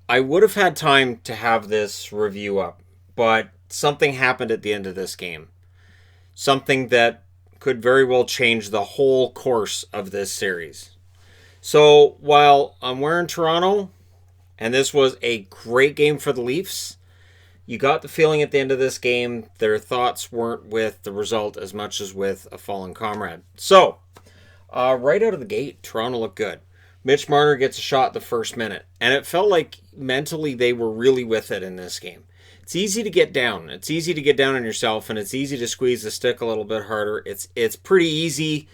I would have had time to have this review up, but something happened at the end of this game. Something that could very well change the whole course of this series. So while I'm wearing Toronto, and this was a great game for the Leafs, you got the feeling at the end of this game their thoughts weren't with the result as much as with a fallen comrade. So, right out of the gate, Toronto looked good. Mitch Marner gets a shot the first minute, and it felt like mentally they were really with it in this game. It's easy to get down. It's easy to get down on yourself, and it's easy to squeeze the stick a little bit harder. It's pretty easy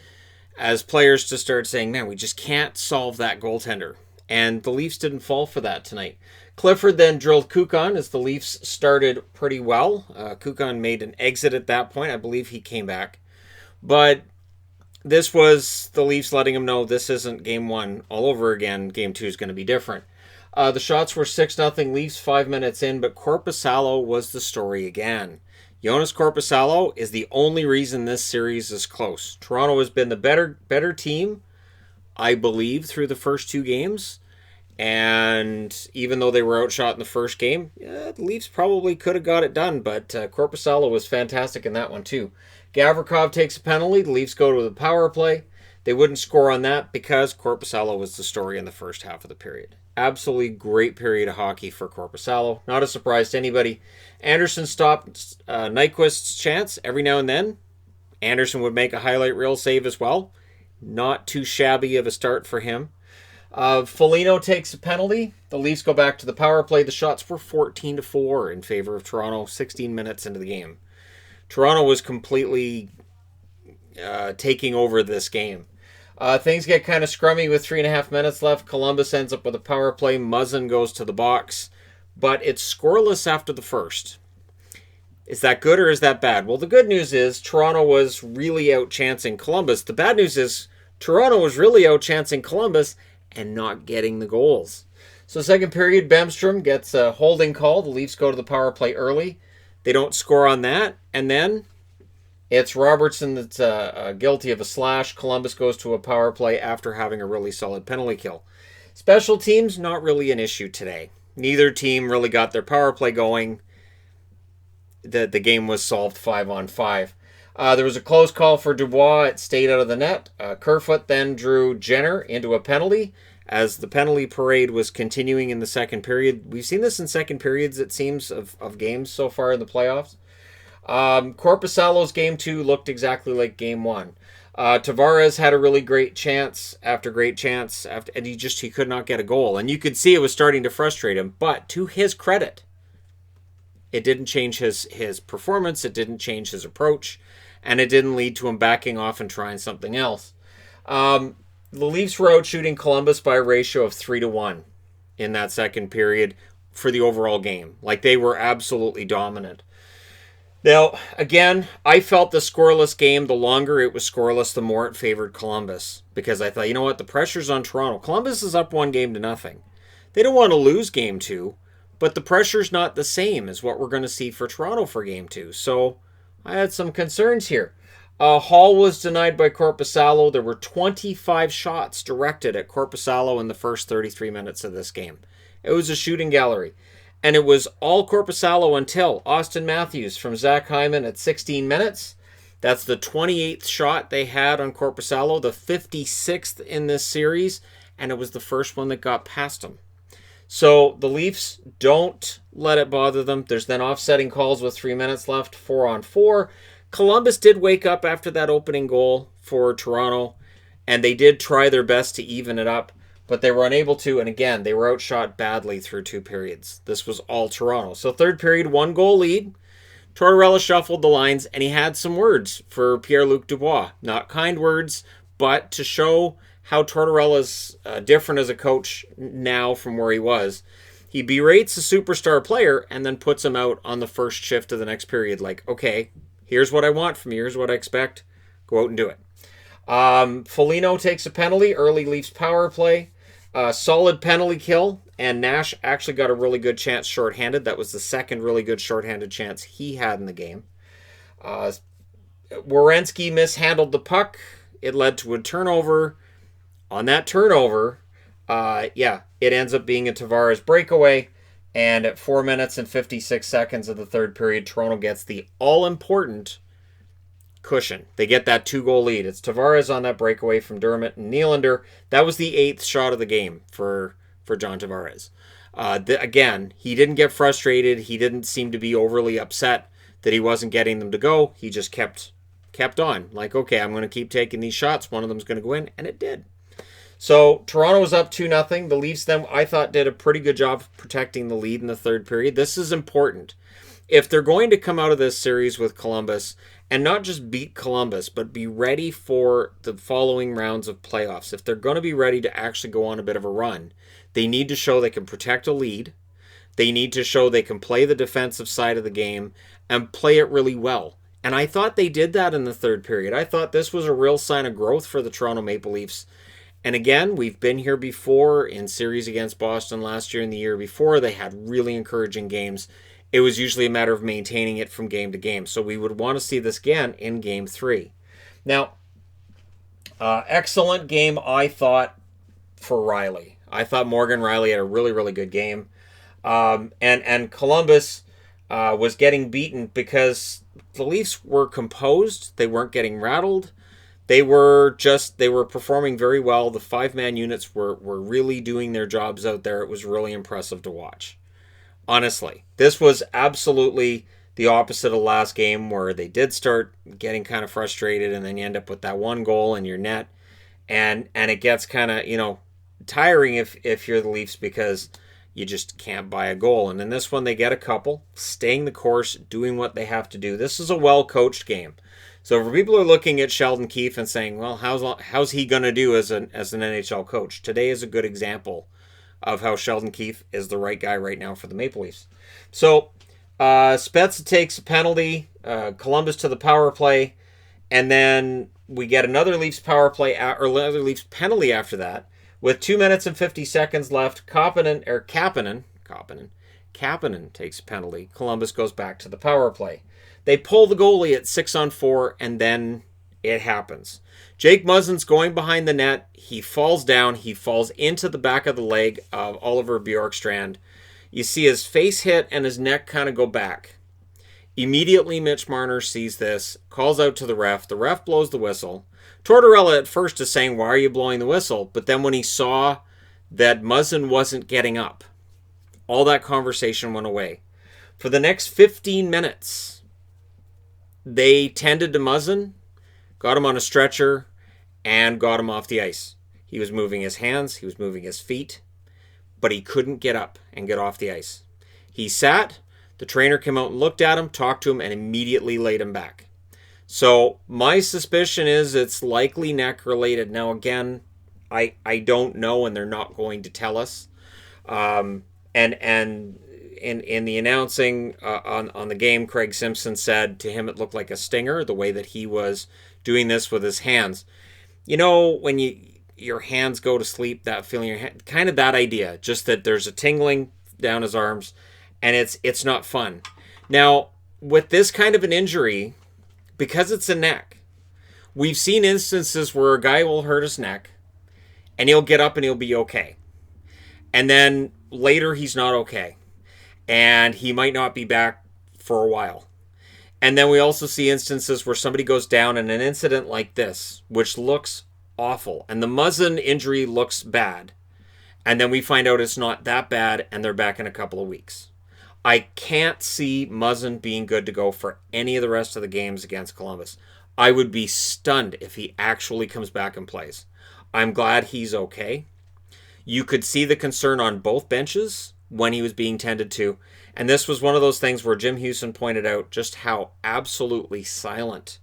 as players to start saying, man, we just can't solve that goaltender. And the Leafs didn't fall for that tonight. Clifford then drilled Kukan as the Leafs started pretty well. Kukan made an exit at that point. I believe he came back. But this was the Leafs letting him know this isn't game one all over again. Game two is going to be different. The shots were 6-0 Leafs 5 minutes in, but Korpisalo was the story again. Jonas Korpisalo is the only reason this series is close. Toronto has been the better team, I believe, through the first two games. And even though they were outshot in the first game, the Leafs probably could have got it done. But Korpisalo was fantastic in that one too. Gavrikov takes a penalty. The Leafs go to the power play. They wouldn't score on that because Korpisalo was the story in the first half of the period. Absolutely great period of hockey for Korpisalo. Not a surprise to anybody. Anderson stopped Nyquist's chance every now and then. Anderson would make a highlight reel save as well. Not too shabby of a start for him. Foligno takes a penalty. The Leafs go back to the power play. The shots were 14-4 in favor of Toronto 16 minutes into the game. Toronto was completely taking over this game. Things get kind of scrummy with 3.5 minutes left. Columbus ends up with a power play. Muzzin goes to the box. But it's scoreless after the first. Is that good or is that bad? Well, the good news is Toronto was really outchancing Columbus. The bad news is Toronto was really outchancing Columbus and not getting the goals. So second period, Bemstrom gets a holding call. The Leafs go to the power play early. They don't score on that. And then it's Robertson that's guilty of a slash. Columbus goes to a power play after having a really solid penalty kill. Special teams, not really an issue today. Neither team really got their power play going. The game was solved 5-on-5. There was a close call for Dubois. It stayed out of the net. Kerfoot then drew Jenner into a penalty as the penalty parade was continuing in the second period. We've seen this in second periods, it seems, of games so far in the playoffs. Korpisalo's game two looked exactly like game one. Tavares had a really great chance after great chance, and he could not get a goal. And you could see it was starting to frustrate him. But to his credit, it didn't change his performance. It didn't change his approach. And it didn't lead to him backing off and trying something else. The Leafs were out shooting Columbus by a ratio of 3-1 in that second period for the overall game. Like, they were absolutely dominant. Now, again, I felt the scoreless game, the longer it was scoreless, the more it favored Columbus. Because I thought, you know what, the pressure's on Toronto. Columbus is up 1-0. They don't want to lose game two, but the pressure's not the same as what we're going to see for Toronto for game two. So I had some concerns here. Hall was denied by Korpisalo. There were 25 shots directed at Korpisalo in the first 33 minutes of this game. It was a shooting gallery. And it was all Korpisalo until Austin Matthews from Zach Hyman at 16 minutes. That's the 28th shot they had on Korpisalo, the 56th in this series, and it was the first one that got past him. So the Leafs don't let it bother them. There's then offsetting calls with 3 minutes left, 4-on-4. Columbus did wake up after that opening goal for Toronto, and they did try their best to even it up, but they were unable to, and again, they were outshot badly through two periods. This was all Toronto. So third period, 1-goal lead. Tortorella shuffled the lines, and he had some words for Pierre-Luc Dubois. Not kind words, but to show how Tortorella's different as a coach now from where he was. He berates a superstar player and then puts him out on the first shift of the next period. Like, okay, here's what I want from you. Here's what I expect. Go out and do it. Foligno takes a penalty. Early Leafs power play. Solid penalty kill. And Nash actually got a really good chance shorthanded. That was the second really good shorthanded chance he had in the game. Werenski mishandled the puck. It led to a turnover. On that turnover, it ends up being a Tavares breakaway. And at 4 minutes and 56 seconds of the third period, Toronto gets the all-important cushion. They get that 2-goal lead. It's Tavares on that breakaway from Dermott and Nylander. That was the 8th shot of the game for John Tavares. Again, he didn't get frustrated. He didn't seem to be overly upset that he wasn't getting them to go. He just kept on. Like, okay, I'm going to keep taking these shots. One of them's going to go in, and it did. So Toronto was up 2-0. The Leafs then, I thought, did a pretty good job of protecting the lead in the third period. This is important. If they're going to come out of this series with Columbus and not just beat Columbus, but be ready for the following rounds of playoffs, if they're going to be ready to actually go on a bit of a run, they need to show they can protect a lead. They need to show they can play the defensive side of the game and play it really well. And I thought they did that in the third period. I thought this was a real sign of growth for the Toronto Maple Leafs. And again, we've been here before in series against Boston last year and the year before. They had really encouraging games. It was usually a matter of maintaining it from game to game. So we would want to see this again in Game 3. Now, excellent game, I thought, for Riley. I thought Morgan Riley had a really, really good game. And Columbus was getting beaten because the Leafs were composed. They weren't getting rattled. They were performing very well. The 5-man units were really doing their jobs out there. It was really impressive to watch. Honestly, this was absolutely the opposite of last game where they did start getting kind of frustrated and then you end up with that one goal in your net. And it gets kind of, tiring if you're the Leafs because you just can't buy a goal. And in this one, they get a couple, staying the course, doing what they have to do. This is a well-coached game. So for people who are looking at Sheldon Keefe and saying, well, how's he going to do as an NHL coach? Today is a good example of how Sheldon Keefe is the right guy right now for the Maple Leafs. So Spezza takes a penalty, Columbus to the power play, and then we get another Leafs power play or another Leafs penalty after that. With 2 minutes and 50 seconds left, Kapanen takes a penalty. Columbus goes back to the power play. They pull the goalie at 6-on-4, and then it happens. Jake Muzzin's going behind the net. He falls down. He falls into the back of the leg of Oliver Bjorkstrand. You see his face hit and his neck kind of go back. Immediately, Mitch Marner sees this, calls out to the ref. The ref blows the whistle. Tortorella at first is saying, why are you blowing the whistle? But then when he saw that Muzzin wasn't getting up, all that conversation went away. For the next 15 minutes, they tended to Muzzin, got him on a stretcher, and got him off the ice. He was moving his hands, he was moving his feet, but he couldn't get up and get off the ice. He sat, the trainer came out and looked at him, talked to him, and immediately laid him back. So my suspicion is it's likely neck related. Now again, I don't know, and they're not going to tell us. And in the announcing on the game, Craig Simpson said to him it looked like a stinger, the way that he was doing this with his hands. When your hands go to sleep, that feeling, your hand, kind of that idea, just that there's a tingling down his arms, and it's not fun. Now, with this kind of an injury, because it's a neck, we've seen instances where a guy will hurt his neck and he'll get up and he'll be okay. And then later he's not okay. And he might not be back for a while. And then we also see instances where somebody goes down in an incident like this, which looks awful. And the Muzzin injury looks bad. And then we find out it's not that bad and they're back in a couple of weeks. I can't see Muzzin being good to go for any of the rest of the games against Columbus. I would be stunned if he actually comes back and plays. I'm glad he's okay. You could see the concern on both benches when he was being tended to. And this was one of those things where Jim Houston pointed out just how absolutely silent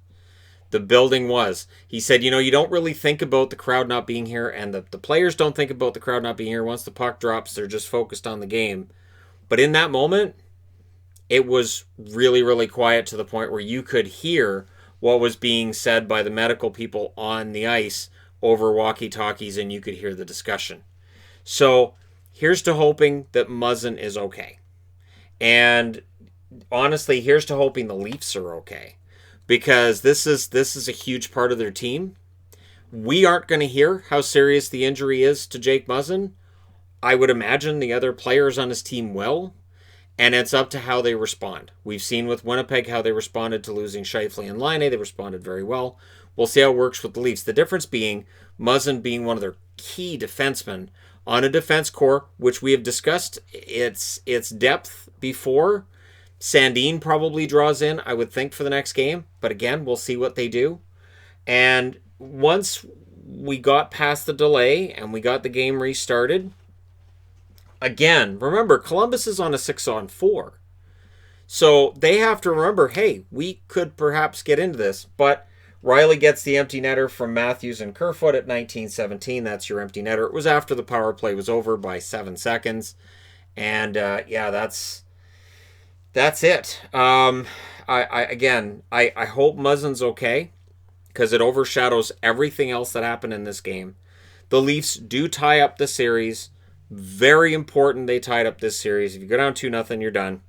the building was. He said, you don't really think about the crowd not being here, and the players don't think about the crowd not being here. Once the puck drops, they're just focused on the game. But in that moment, it was really, really quiet to the point where you could hear what was being said by the medical people on the ice over walkie-talkies, and you could hear the discussion. So here's to hoping that Muzzin is okay. And honestly, here's to hoping the Leafs are okay. Because this is a huge part of their team. We aren't going to hear how serious the injury is to Jake Muzzin. I would imagine the other players on his team will, and it's up to how they respond. We've seen with Winnipeg how they responded to losing Scheifele and Laine. They responded very well. We'll see how it works with the Leafs. The difference being Muzzin being one of their key defensemen on a defense core, which we have discussed its depth before. Sandin probably draws in, I would think, for the next game. But again, we'll see what they do. And once we got past the delay and we got the game restarted, again, remember, Columbus is on a 6-on-4. So they have to remember, hey, we could perhaps get into this. But Riley gets the empty netter from Matthews and Kerfoot at 19:17. That's your empty netter. It was after the power play was over by 7 seconds. And yeah, that's it. I hope Muzzin's okay, because it overshadows everything else that happened in this game. The Leafs do tie up the series. Very important they tied up this series. If you go down 2-0, you're done.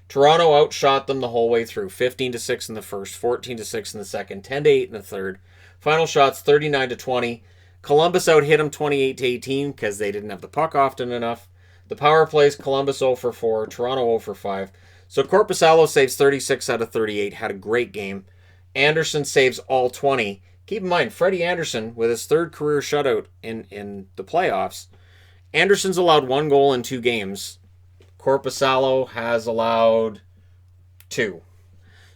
Toronto outshot them the whole way through. 15-6 in the first, 14-6 in the second, 10-8 in the third. Final shots 39-20. Columbus out-hit them 28-18 because they didn't have the puck often enough. The power plays, Columbus 0 for 4, Toronto 0 for 5. So Korpisalo saves 36 out of 38, had a great game. Anderson saves all 20. Keep in mind, Freddie Anderson, with his third career shutout in the playoffs, Anderson's allowed 1 goal in 2 games. Korpisalo has allowed 2.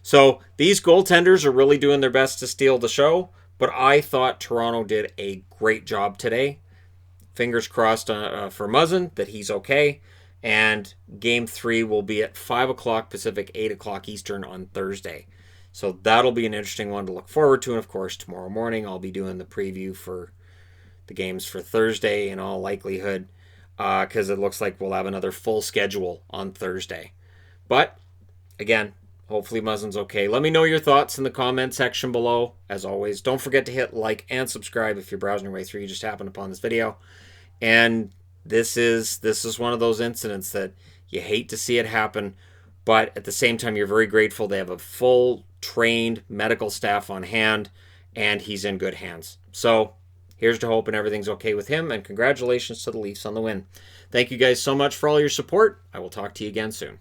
So these goaltenders are really doing their best to steal the show, but I thought Toronto did a great job today. Fingers crossed for Muzzin that he's okay. And Game 3 will be at 5 o'clock Pacific, 8 o'clock Eastern on Thursday. So that'll be an interesting one to look forward to. And, of course, tomorrow morning I'll be doing the preview for the games for Thursday in all likelihood, because it looks like we'll have another full schedule on Thursday. But, again, hopefully Muzzin's okay. Let me know your thoughts in the comment section below. As always, don't forget to hit like and subscribe if you're browsing your way through. You just happened upon this video. And this is one of those incidents that you hate to see it happen, but at the same time, you're very grateful they have a full trained medical staff on hand, and he's in good hands. So here's to hoping everything's okay with him, and congratulations to the Leafs on the win. Thank you guys so much for all your support. I will talk to you again soon.